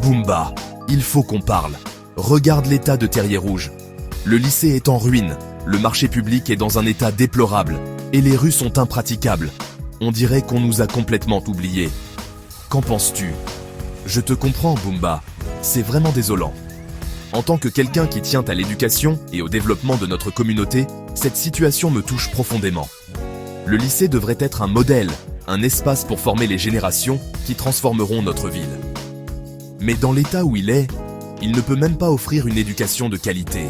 Boumba, il faut qu'on parle. Regarde l'état de Terrier-Rouge. Le lycée est en ruine, le marché public est dans un état déplorable, et les rues sont impraticables. On dirait qu'on nous a complètement oubliés. Qu'en penses-tu? Je te comprends, Boumba. C'est vraiment désolant. En tant que quelqu'un qui tient à l'éducation et au développement de notre communauté, cette situation me touche profondément. Le lycée devrait être un modèle, un espace pour former les générations qui transformeront notre ville. Mais dans l'état où il ne peut même pas offrir une éducation de qualité.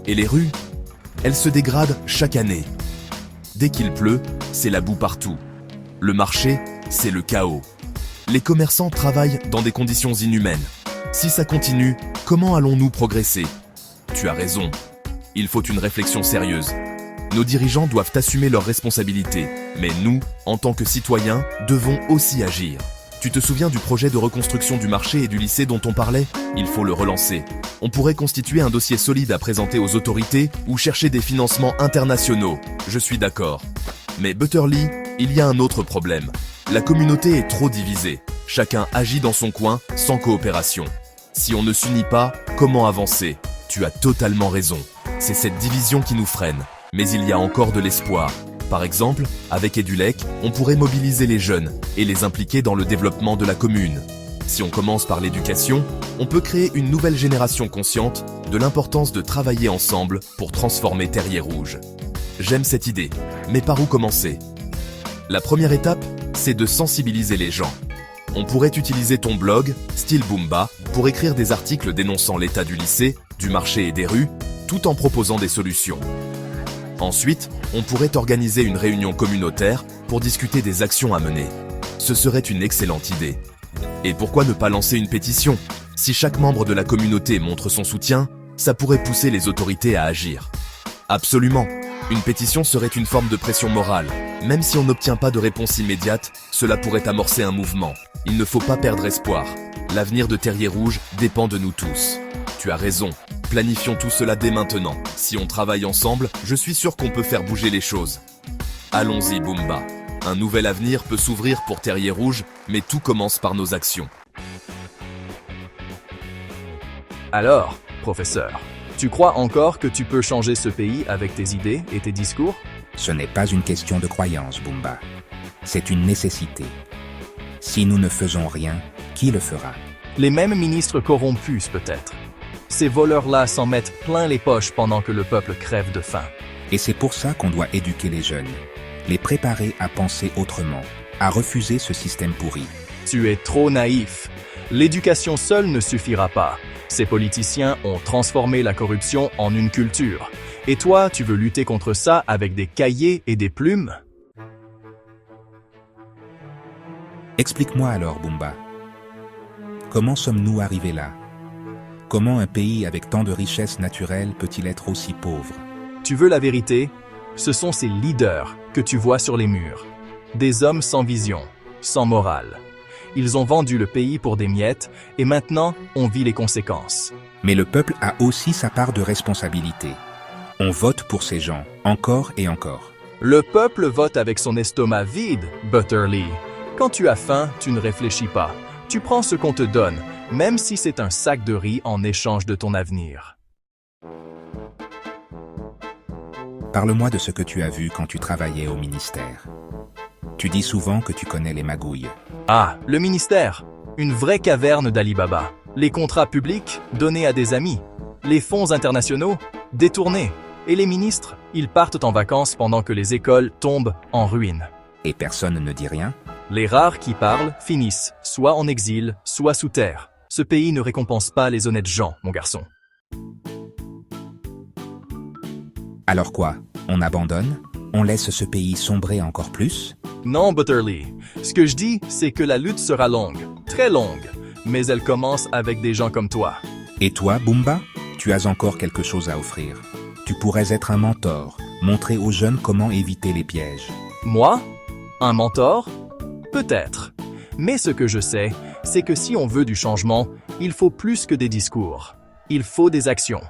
Et les rues, elles se dégradent chaque année. Dès qu'il pleut, c'est la boue partout. Le marché, c'est le chaos. Les commerçants travaillent dans des conditions inhumaines. Si ça continue, comment allons-nous progresser? Tu as raison. Il faut une réflexion sérieuse. Nos dirigeants doivent assumer leurs responsabilités, mais nous, en tant que citoyens, devons aussi agir. Tu te souviens du projet de reconstruction du marché et du lycée dont on parlait? Il faut le relancer. On pourrait constituer un dossier solide à présenter aux autorités ou chercher des financements internationaux. Je suis d'accord. Mais Butterly, il y a un autre problème. La communauté est trop divisée. Chacun agit dans son coin, sans coopération. Si on ne s'unit pas, comment avancer? Tu as totalement raison. C'est cette division qui nous freine. Mais il y a encore de l'espoir. Par exemple, avec Edulec, on pourrait mobiliser les jeunes et les impliquer dans le développement de la commune. Si on commence par l'éducation, on peut créer une nouvelle génération consciente de l'importance de travailler ensemble pour transformer Terrier-Rouge. J'aime cette idée, mais par où commencer? La première étape, c'est de sensibiliser les gens. On pourrait utiliser ton blog, Style Boumba, pour écrire des articles dénonçant l'état du lycée, du marché et des rues, tout en proposant des solutions. Ensuite, on pourrait organiser une réunion communautaire pour discuter des actions à mener. Ce serait une excellente idée. Et pourquoi ne pas lancer une pétition? Si chaque membre de la communauté montre son soutien, ça pourrait pousser les autorités à agir. Absolument. Une pétition serait une forme de pression morale. Même si on n'obtient pas de réponse immédiate, cela pourrait amorcer un mouvement. Il ne faut pas perdre espoir. L'avenir de Terrier-Rouge dépend de nous tous. Tu as raison. Planifions tout cela dès maintenant. Si on travaille ensemble, je suis sûr qu'on peut faire bouger les choses. Allons-y, Boumba. Un nouvel avenir peut s'ouvrir pour Terrier-Rouge, mais tout commence par nos actions. Alors, professeur, tu crois encore que tu peux changer ce pays avec tes idées et tes discours? Ce n'est pas une question de croyance, Boumba. C'est une nécessité. Si nous ne faisons rien, qui le fera? Les mêmes ministres corrompus, peut-être. Ces voleurs-là s'en mettent plein les poches pendant que le peuple crève de faim. Et c'est pour ça qu'on doit éduquer les jeunes, les préparer à penser autrement, à refuser ce système pourri. Tu es trop naïf. L'éducation seule ne suffira pas. Ces politiciens ont transformé la corruption en une culture. Et toi, tu veux lutter contre ça avec des cahiers et des plumes? Explique-moi alors, Boumba. Comment sommes-nous arrivés là? Comment un pays avec tant de richesses naturelles peut-il être aussi pauvre? Tu veux la vérité? Ce sont ces leaders que tu vois sur les murs. Des hommes sans vision, sans morale. Ils ont vendu le pays pour des miettes et maintenant, on vit les conséquences. Mais le peuple a aussi sa part de responsabilité. On vote pour ces gens, encore et encore. Le peuple vote avec son estomac vide, Butterly. Quand tu as faim, tu ne réfléchis pas. Tu prends ce qu'on te donne, même si c'est un sac de riz en échange de ton avenir. Parle-moi de ce que tu as vu quand tu travaillais au ministère. Tu dis souvent que tu connais les magouilles. Ah, le ministère. Une vraie caverne d'Ali Baba. Les contrats publics donnés à des amis. Les fonds internationaux détournés. Et les ministres, ils partent en vacances pendant que les écoles tombent en ruine. Et personne ne dit rien? Les rares qui parlent finissent, soit en exil, soit sous terre. Ce pays ne récompense pas les honnêtes gens, mon garçon. Alors quoi? On abandonne? On laisse ce pays sombrer encore plus? Non, Butterly. Ce que je dis, c'est que la lutte sera longue, très longue. Mais elle commence avec des gens comme toi. Et toi, Boumba? Tu as encore quelque chose à offrir. Tu pourrais être un mentor, montrer aux jeunes comment éviter les pièges. Moi? Un mentor? Peut-être. Mais ce que je sais, c'est que si on veut du changement, il faut plus que des discours. Il faut des actions.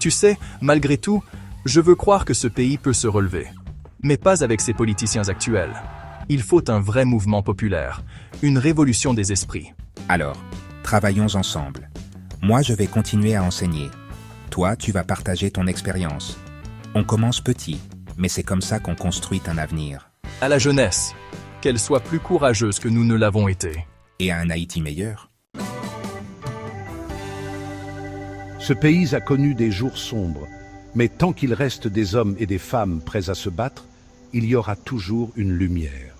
Tu sais, malgré tout, je veux croire que ce pays peut se relever. Mais pas avec ces politiciens actuels. Il faut un vrai mouvement populaire, une révolution des esprits. Alors, travaillons ensemble. Moi, je vais continuer à enseigner. Toi, tu vas partager ton expérience. On commence petit, mais c'est comme ça qu'on construit un avenir. À la jeunesse, qu'elle soit plus courageuse que nous ne l'avons été. Et à un Haïti meilleur. Ce pays a connu des jours sombres, mais tant qu'il reste des hommes et des femmes prêts à se battre, il y aura toujours une lumière.